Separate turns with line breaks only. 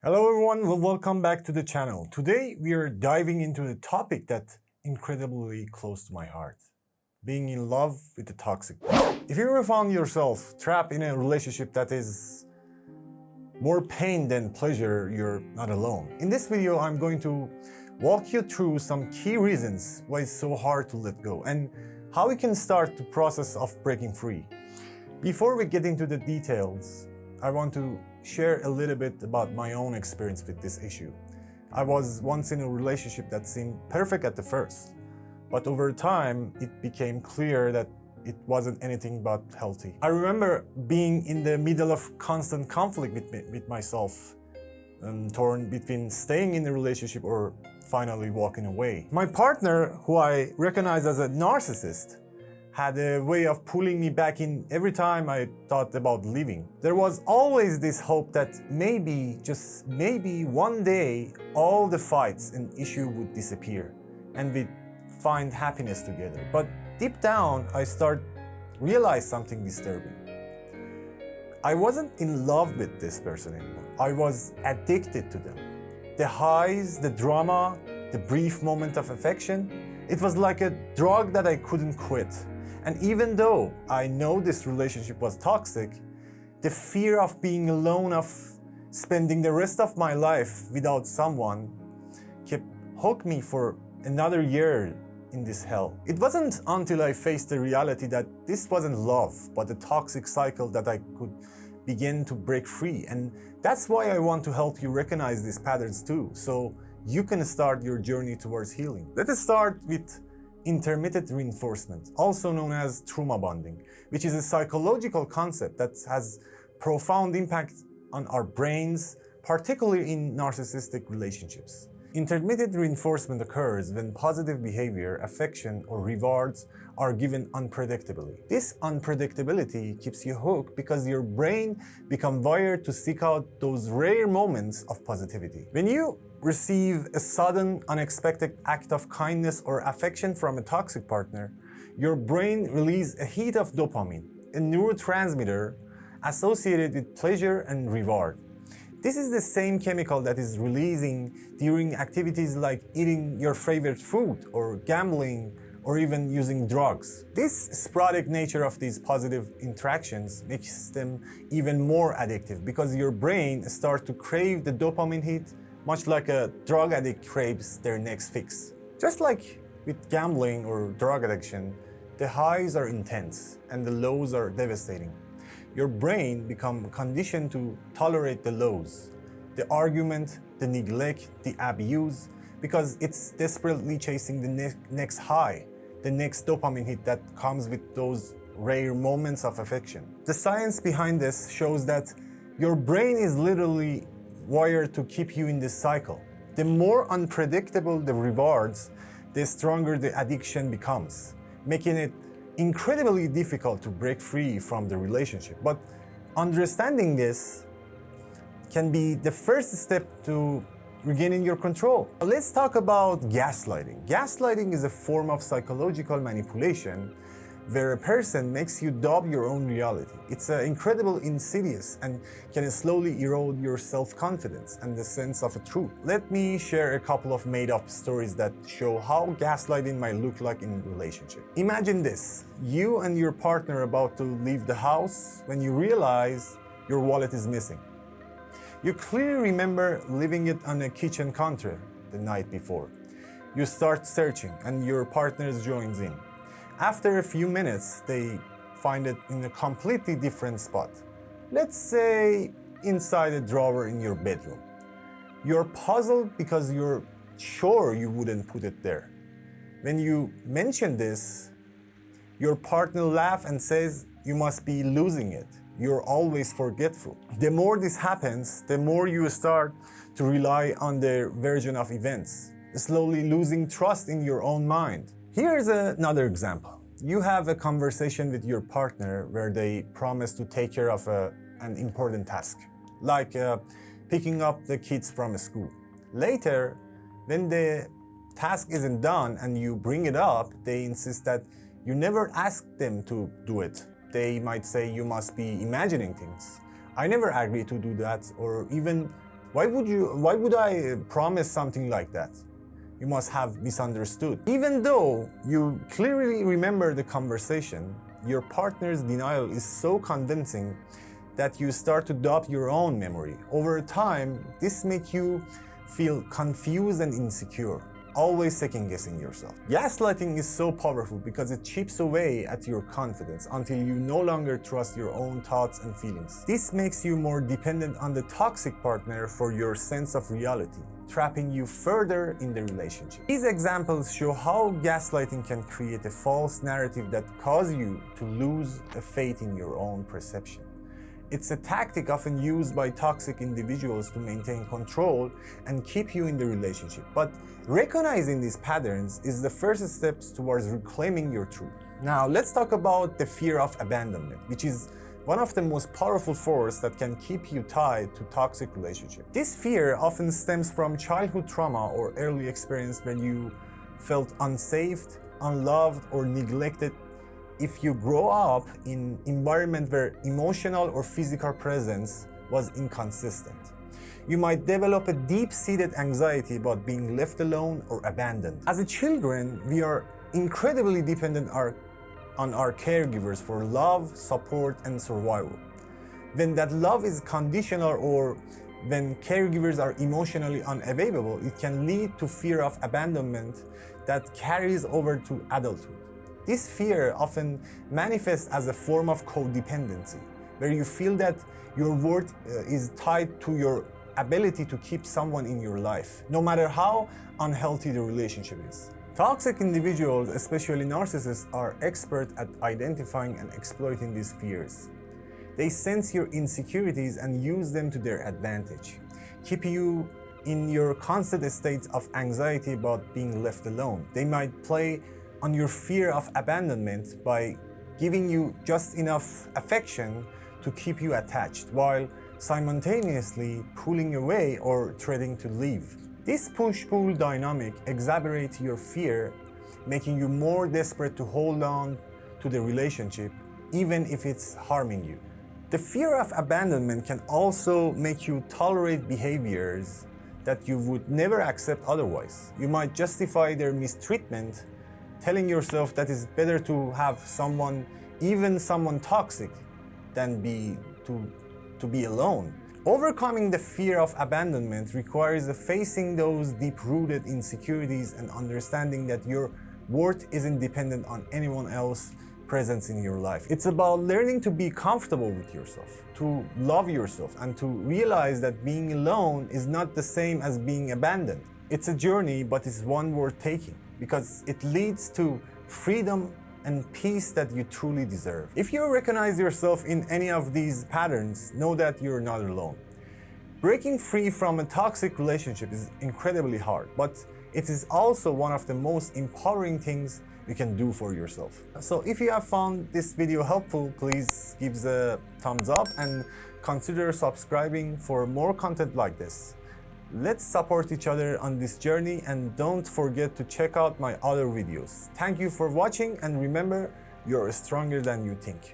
Hello everyone, welcome back to the channel. Today we are diving into a topic that's incredibly close to my heart. Being in love with the toxic person. If you ever found yourself trapped in a relationship that is more pain than pleasure, you're not alone. In this video, I'm going to walk you through some key reasons why it's so hard to let go and how we can start the process of breaking free. Before we get into the details, I want to share a little bit about my own experience with this issue. I was once in a relationship that seemed perfect at the first, but over time it became clear that it wasn't anything but healthy. I remember being in the middle of constant conflict with myself, torn between staying in the relationship or finally walking away. My partner, who I recognize as a narcissist, had a way of pulling me back in every time I thought about leaving. There was always this hope that maybe, just maybe one day, all the fights and issues would disappear and we'd find happiness together. But deep down, I realized something disturbing. I wasn't in love with this person anymore. I was addicted to them. The highs, the drama, the brief moment of affection, it was like a drug that I couldn't quit. And even though I know this relationship was toxic, the fear of being alone, of spending the rest of my life without someone, kept hooking me for another year in this hell. It wasn't until I faced the reality that this wasn't love, but a toxic cycle, that I could begin to break free. And that's why I want to help you recognize these patterns too, so you can start your journey towards healing. Let us start with intermittent reinforcement, also known as trauma bonding, which is a psychological concept that has profound impact on our brains, particularly in narcissistic relationships. Intermittent reinforcement occurs when positive behavior, affection, or rewards are given unpredictably. This unpredictability keeps you hooked because your brain becomes wired to seek out those rare moments of positivity. When you receive a sudden, unexpected act of kindness or affection from a toxic partner, your brain releases a hit of dopamine, a neurotransmitter associated with pleasure and reward. This is the same chemical that is releasing during activities like eating your favorite food or gambling or even using drugs. This sporadic nature of these positive interactions makes them even more addictive because your brain starts to crave the dopamine hit, much like a drug addict craves their next fix. Just like with gambling or drug addiction, the highs are intense and the lows are devastating. Your brain becomes conditioned to tolerate the lows, the argument, the neglect, the abuse, because it's desperately chasing the next high, the next dopamine hit that comes with those rare moments of affection. The science behind this shows that your brain is literally wired to keep you in this cycle. The more unpredictable the rewards, the stronger the addiction becomes, making it incredibly difficult to break free from the relationship. But understanding this can be the first step to regaining your control. Let's talk about gaslighting. Gaslighting is a form of psychological manipulation where a person makes you doubt your own reality. It's incredibly insidious and can slowly erode your self-confidence and the sense of a truth. Let me share a couple of made-up stories that show how gaslighting might look like in a relationship. Imagine this: you and your partner are about to leave the house when you realize your wallet is missing. You clearly remember leaving it on a kitchen counter the night before. You start searching and your partner joins in. After a few minutes, they find it in a completely different spot. Let's say inside a drawer in your bedroom. You're puzzled because you're sure you wouldn't put it there. When you mention this, your partner laughs and says, "You must be losing it. You're always forgetful." The more this happens, the more you start to rely on their version of events, slowly losing trust in your own mind. Here's another example. You have a conversation with your partner where they promise to take care of an important task, like picking up the kids from school. Later, when the task isn't done and you bring it up, they insist that you never asked them to do it. They might say you must be imagining things. I never agreed to do that, or even Why would I promise something like that? You must have misunderstood. Even though you clearly remember the conversation, your partner's denial is so convincing that you start to doubt your own memory. Over time, this makes you feel confused and insecure, always second-guessing yourself. Gaslighting is so powerful because it chips away at your confidence until you no longer trust your own thoughts and feelings. This makes you more dependent on the toxic partner for your sense of reality, trapping you further in the relationship. These examples show how gaslighting can create a false narrative that causes you to lose a faith in your own perception. It's a tactic often used by toxic individuals to maintain control and keep you in the relationship. But recognizing these patterns is the first step towards reclaiming your truth. Now, let's talk about the fear of abandonment, which is one of the most powerful forces that can keep you tied to toxic relationships. This fear often stems from childhood trauma or early experience when you felt unsafe, unloved, or neglected. If you grow up in an environment where emotional or physical presence was inconsistent, you might develop a deep-seated anxiety about being left alone or abandoned. As children, we are incredibly dependent on our caregivers for love, support, and survival. When that love is conditional or when caregivers are emotionally unavailable, it can lead to fear of abandonment that carries over to adulthood. This fear often manifests as a form of codependency, where you feel that your worth is tied to your ability to keep someone in your life, no matter how unhealthy the relationship is. Toxic individuals, especially narcissists, are experts at identifying and exploiting these fears. They sense your insecurities and use them to their advantage, keep you in your constant state of anxiety about being left alone. They might play on your fear of abandonment by giving you just enough affection to keep you attached, while simultaneously pulling away or threatening to leave. This push-pull dynamic exacerbates your fear, making you more desperate to hold on to the relationship, even if it's harming you. The fear of abandonment can also make you tolerate behaviors that you would never accept otherwise. You might justify their mistreatment, telling yourself that it's better to have someone, even someone toxic, than to be alone. Overcoming the fear of abandonment requires facing those deep-rooted insecurities and understanding that your worth isn't dependent on anyone else's presence in your life. It's about learning to be comfortable with yourself, to love yourself, and to realize that being alone is not the same as being abandoned. It's a journey, but it's one worth taking, because it leads to freedom and peace that you truly deserve. If you recognize yourself in any of these patterns, know that you're not alone. Breaking free from a toxic relationship is incredibly hard, but it is also one of the most empowering things you can do for yourself. So if you have found this video helpful, please give a thumbs up and consider subscribing for more content like this. Let's support each other on this journey, and don't forget to check out my other videos. Thank you for watching, and remember, you're stronger than you think.